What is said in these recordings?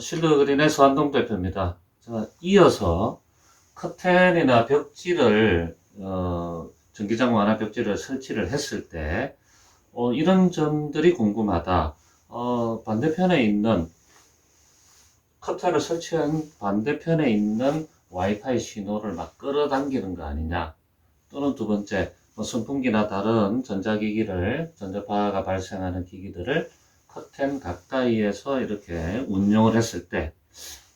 실루그린의 서한동 대표입니다. 제가 이어서 커튼이나 벽지를 전기장 완화 벽지를 설치를 했을 때 이런 점들이 궁금하다. 반대편에 있는 커튼을 설치한 반대편에 있는 와이파이 신호를 막 끌어당기는 거 아니냐. 또는 두 번째, 선풍기나 다른 전자파가 발생하는 기기들을 커튼 가까이에서 이렇게 운용을 했을 때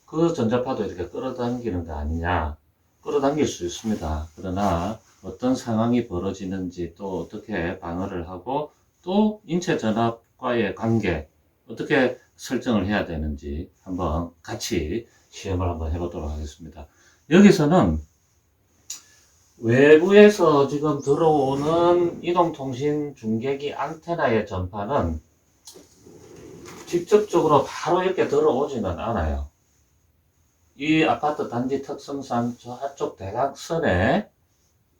그 전자파도 이렇게 끌어당기는 거 아니냐. 끌어당길 수 있습니다. 그러나 어떤 상황이 벌어지는지, 또 어떻게 방어를 하고, 또 인체 전압과의 관계 어떻게 설정을 해야 되는지 한번 같이 시험을 한번 해보도록 하겠습니다. 여기서는 외부에서 지금 들어오는 이동통신 중계기 안테나의 전파는 직접적으로 바로 이렇게 들어오지는 않아요. 이 아파트 단지 특성상 저쪽 대각선에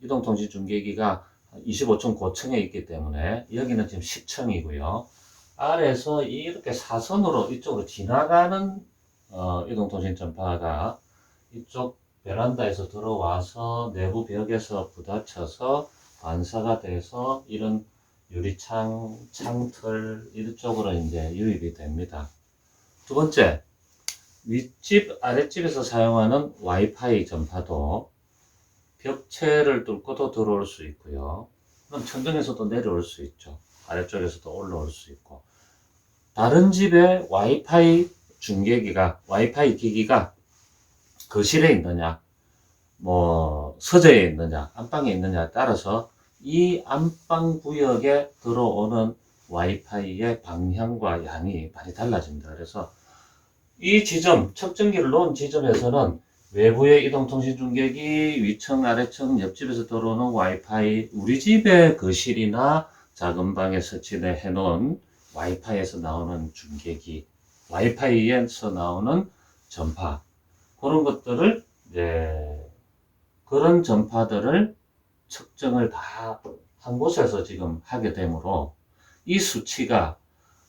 이동통신 중계기가 25층 고층에 있기 때문에 여기는 지금 10층이고요. 아래에서 이렇게 사선으로 이쪽으로 지나가는 이동통신 전파가 이쪽 베란다에서 들어와서 내부 벽에서 부딪혀서 반사가 돼서 이런 유리창, 창틀 이쪽으로 이제 유입이 됩니다. 두 번째, 윗집, 아랫집에서 사용하는 와이파이 전파도 벽체를 뚫고도 들어올 수 있고요. 그럼 천정에서도 내려올 수 있죠. 아래쪽에서도 올라올 수 있고. 다른 집에 와이파이 기기가 거실에 있느냐, 서재에 있느냐, 안방에 있느냐에 따라서 이 안방 구역에 들어오는 와이파이의 방향과 양이 많이 달라집니다. 그래서 이 지점, 측정기를 놓은 지점에서는 외부의 이동통신 중계기, 위층, 아래층, 옆집에서 들어오는 와이파이, 우리 집의 거실이나 작은 방에 설치해 놓은 와이파이에서 나오는 중계기, 와이파이에서 나오는 전파, 그런 전파들을 측정을 다 한 곳에서 지금 하게 되므로 이 수치가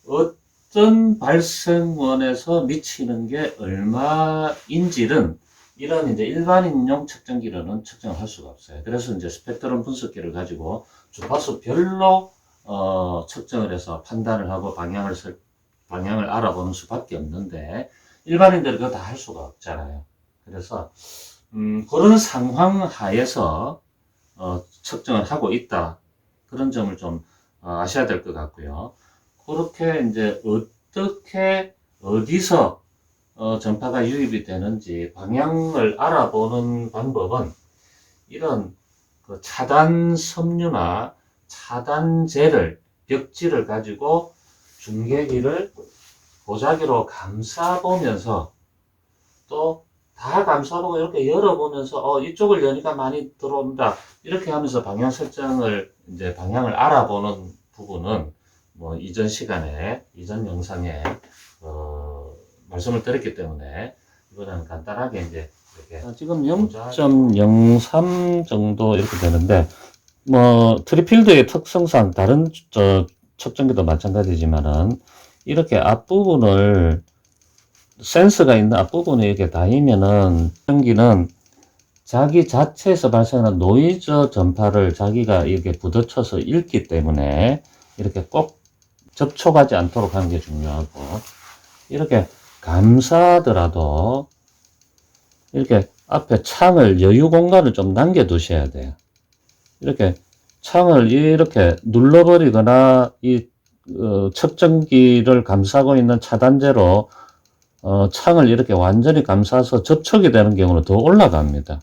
어떤 발생원에서 미치는 게 얼마인지는 이런 이제 일반인용 측정기로는 측정을 할 수가 없어요. 그래서 이제 스펙트럼 분석기를 가지고 주파수별로 측정을 해서 판단을 하고 방향을 알아보는 수밖에 없는데 일반인들은 그거 다 할 수가 없잖아요. 그래서 그런 상황 하에서 측정을 하고 있다. 그런 점을 좀 아셔야 될 것 같고요. 그렇게 이제 어떻게 어디서 전파가 유입이 되는지 방향을 알아보는 방법은 이런 그 차단 섬유나 차단제를 벽지를 가지고 중계기를 보자기로 감싸보면서 또 다 감싸보고 이렇게 열어보면서 이쪽을 여니까 많이 들어온다 이렇게 하면서 방향 설정을 이제 방향을 알아보는 부분은 이전 영상에 말씀을 드렸기 때문에 이거는 간단하게 이제 이렇게 지금 0.03 정도 이렇게 되는데 트리필드의 특성상 다른 측정기도 마찬가지지만은 이렇게 앞부분을 센서가 있는 앞부분에 이렇게 닿으면은 측정기는 자기 자체에서 발생하는 노이즈 전파를 자기가 이렇게 부딪혀서 읽기 때문에 이렇게 꼭 접촉하지 않도록 하는 게 중요하고, 이렇게 감싸더라도 이렇게 앞에 창을 여유 공간을 좀 남겨 두셔야 돼요. 이렇게 창을 이렇게 눌러버리거나 이 측정기를 감싸고 있는 차단제로 창을 이렇게 완전히 감싸서 접촉이 되는 경우는 더 올라갑니다.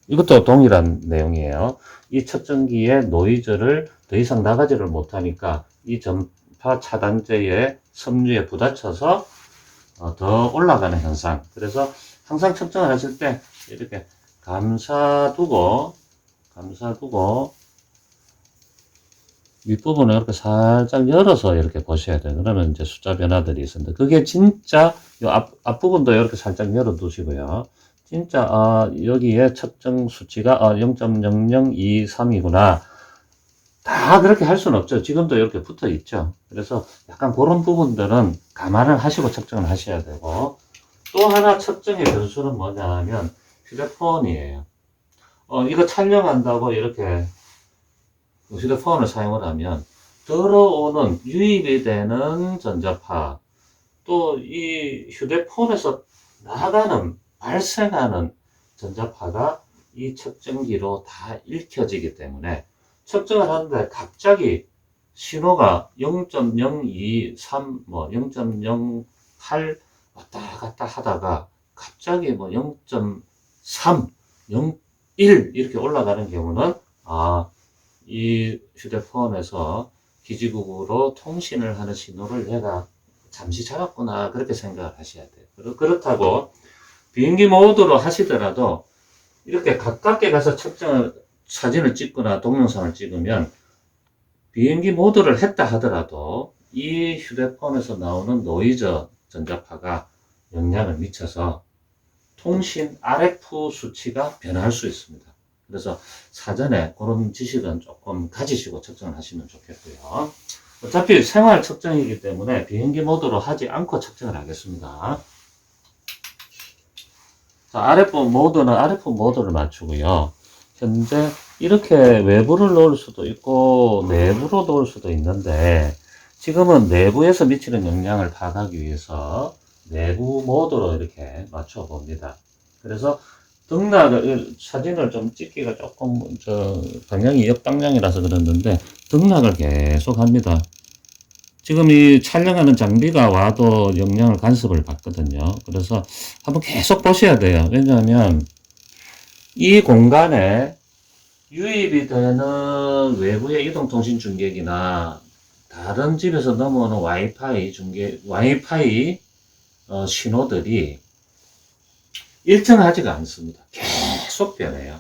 이것도 동일한 내용이에요. 이 측정기의 노이즈를 더 이상 나가지를 못하니까 이 전파 차단제의 섬유에 부딪혀서 더 올라가는 현상. 그래서 항상 측정을 하실 때 이렇게 감싸두고 윗부분을 이렇게 살짝 열어서 이렇게 보셔야 돼요. 그러면 이제 숫자 변화들이 있습니다. 그게 진짜 앞부분도 이렇게 살짝 열어 두시고요. 진짜 여기에 측정 수치가 0.0023이구나. 다 그렇게 할 수는 없죠. 지금도 이렇게 붙어 있죠. 그래서 약간 그런 부분들은 감안을 하시고 측정을 하셔야 되고, 또 하나 측정의 변수는 뭐냐 하면 휴대폰이에요. 이거 촬영한다고 이렇게 휴대폰을 사용을 하면 들어오는 유입이 되는 전자파, 또 이 휴대폰에서 나가는 발생하는 전자파가 이 측정기로 다 읽혀지기 때문에 측정을 하는데 갑자기 신호가 0.02, 3, 뭐 0.08 왔다 갔다 하다가 갑자기 뭐 0.3, 0.1 이렇게 올라가는 경우는 이 휴대폰에서 기지국으로 통신을 하는 신호를 내가 잠시 잡았구나, 그렇게 생각을 하셔야 돼요. 그렇다고 비행기 모드로 하시더라도 이렇게 가깝게 가서 사진을 찍거나 동영상을 찍으면 비행기 모드를 했다 하더라도 이 휴대폰에서 나오는 노이즈 전자파가 영향을 미쳐서 통신 RF 수치가 변할 수 있습니다. 그래서 사전에 그런 지식은 조금 가지시고 측정을 하시면 좋겠고요. 어차피 생활 측정이기 때문에 비행기 모드로 하지 않고 측정을 하겠습니다. 자, RF 모드를 맞추고요. 현재 이렇게 외부를 놓을 수도 있고 내부로 놓을 수도 있는데 지금은 내부에서 미치는 영향을 파악하기 위해서 내부 모드로 이렇게 맞춰 봅니다. 그래서 등락을, 사진을 좀 찍기가 조금 방향이 역방향이라서 그랬는데 등락을 계속 합니다. 지금 이 촬영하는 장비가 와도 영향을 간섭을 받거든요. 그래서 한번 계속 보셔야 돼요. 왜냐하면 이 공간에 유입이 되는 외부의 이동통신 중계기나 다른 집에서 넘어오는 와이파이 신호들이 일정하지가 않습니다. 계속 변해요.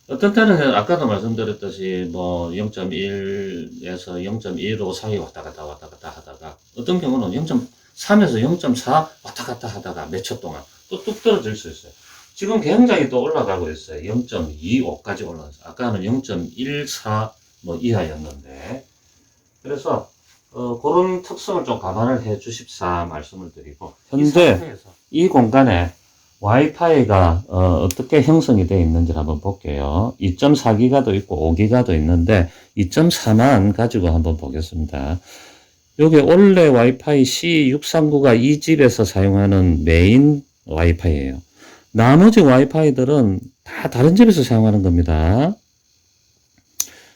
어떤 때는 아까도 말씀드렸듯이 뭐 0.1에서 0.15 사이 왔다 갔다 하다가 어떤 경우는 0.3에서 0.4 왔다 갔다 하다가 몇 초 동안 또 뚝 떨어질 수 있어요. 지금 굉장히 또 올라가고 있어요. 0.25까지 올라갔어요. 아까는 0.14 뭐 이하였는데, 그래서 그런 특성을 좀 감안을 해 주십사 말씀을 드리고, 현재 이 공간에 와이파이가 어떻게 형성이 되어 있는지 한번 볼게요. 2.4기가도 있고 5기가도 있는데 2.4만 가지고 한번 보겠습니다. 요게 원래 와이파이 C639가 이 집에서 사용하는 메인 와이파이예요. 나머지 와이파이들은 다 다른 집에서 사용하는 겁니다.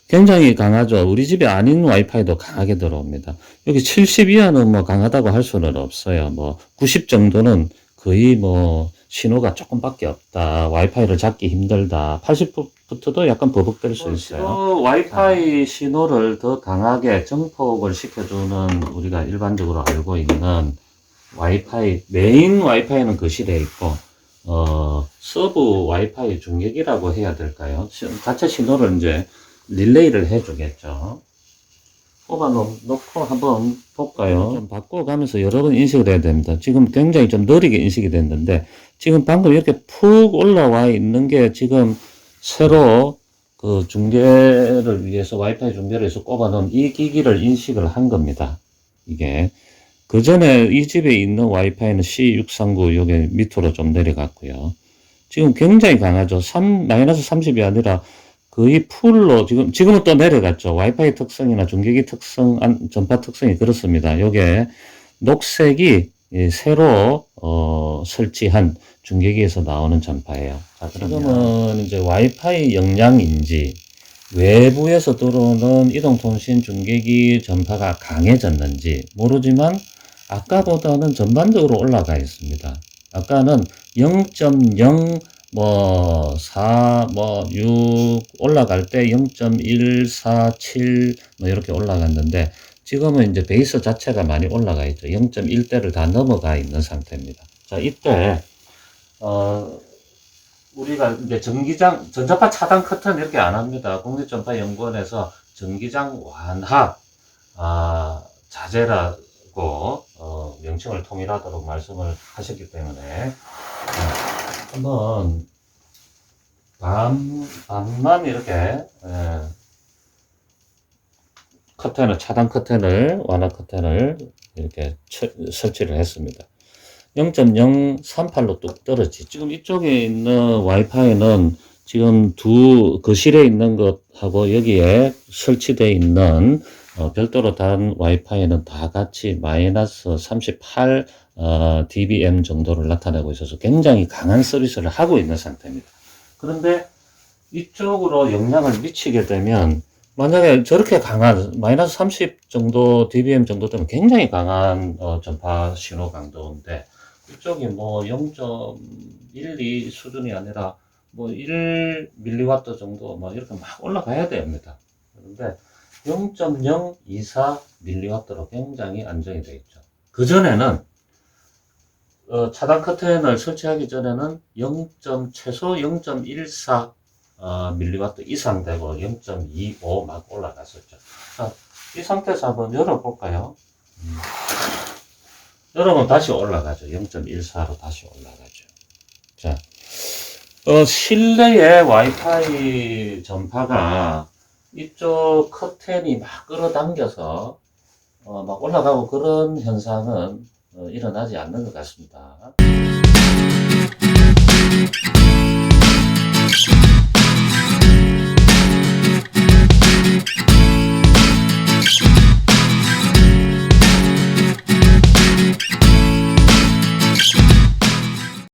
굉장히 강하죠. 우리 집이 아닌 와이파이도 강하게 들어옵니다. 여기 70 이하는 뭐 강하다고 할 수는 없어요. 뭐 90 정도는 거의 뭐 신호가 조금밖에 없다. 와이파이를 잡기 힘들다. 80부터도 약간 버벅될 수 있어요. 와이파이 신호를 더 강하게 증폭을 시켜주는 우리가 일반적으로 알고 있는 와이파이, 메인 와이파이는 거실에 있고, 서브 와이파이 중계기라고 해야 될까요? 자체 신호를 이제 릴레이를 해주겠죠. 꼽아 놓고 한번 볼까요? 좀 바꿔가면서 여러 번 인식을 해야 됩니다. 지금 굉장히 좀 느리게 인식이 됐는데, 지금 방금 이렇게 푹 올라와 있는 게 지금 새로 그 중계를 위해서, 와이파이 중계를 위해서 꼽아 놓은 이 기기를 인식을 한 겁니다. 이게. 그 전에 이 집에 있는 와이파이는 C639 요게 밑으로 좀 내려갔고요. 지금 굉장히 강하죠. 마이너스 30이 아니라 거의 풀로 지금은 또 내려갔죠. 와이파이 특성이나 중계기 특성, 전파 특성이 그렇습니다. 요게 녹색이 새로 설치한 중계기에서 나오는 전파예요. 자, 지금은 이제 와이파이 영향인지 외부에서 들어오는 이동통신 중계기 전파가 강해졌는지 모르지만 아까보다는 전반적으로 올라가 있습니다. 아까는 0.0 4, 6 올라갈 때 0.147 이렇게 올라갔는데 지금은 이제 베이스 자체가 많이 올라가 있죠. 0.1대를 다 넘어가 있는 상태입니다. 자, 이때 우리가 이제 전자파 차단 커튼 이렇게 안 합니다. 국립전파연구원에서 전기장 완화 자재라고 명칭을 통일하도록 말씀을 하셨기 때문에 한번 반만 이렇게 차단 커튼을, 완화 커튼을 이렇게 설치를 했습니다. 0.038로 뚝 떨어지죠. 지금 이쪽에 있는 와이파이는 지금 거실에 있는 것하고 여기에 설치되어 있는 별도로 다른 와이파이는 다 같이 마이너스 38 dBm 정도를 나타내고 있어서 굉장히 강한 서비스를 하고 있는 상태입니다. 그런데 이쪽으로 영향을 미치게 되면 만약에 저렇게 강한 마이너스 30 정도 dBm 정도 되면 굉장히 강한 전파 신호 강도인데 이쪽이 뭐 0.12 수준이 아니라 뭐 1mW 정도 뭐 이렇게 막 올라가야 됩니다. 그런데 0.024mW로 굉장히 안정이 되어 있죠. 그 전에는 차단 커튼을 설치하기 전에는 최소 0.14 밀리와트 이상 되고 0.25 막 올라갔었죠. 자, 이 상태에서 한번 열어볼까요? 열어보면 다시 올라가죠. 0.14로 다시 올라가죠. 자, 실내의 와이파이 전파가 이쪽 커튼이 막 끌어당겨서 막 올라가고 그런 현상은 일어나지 않는 것 같습니다.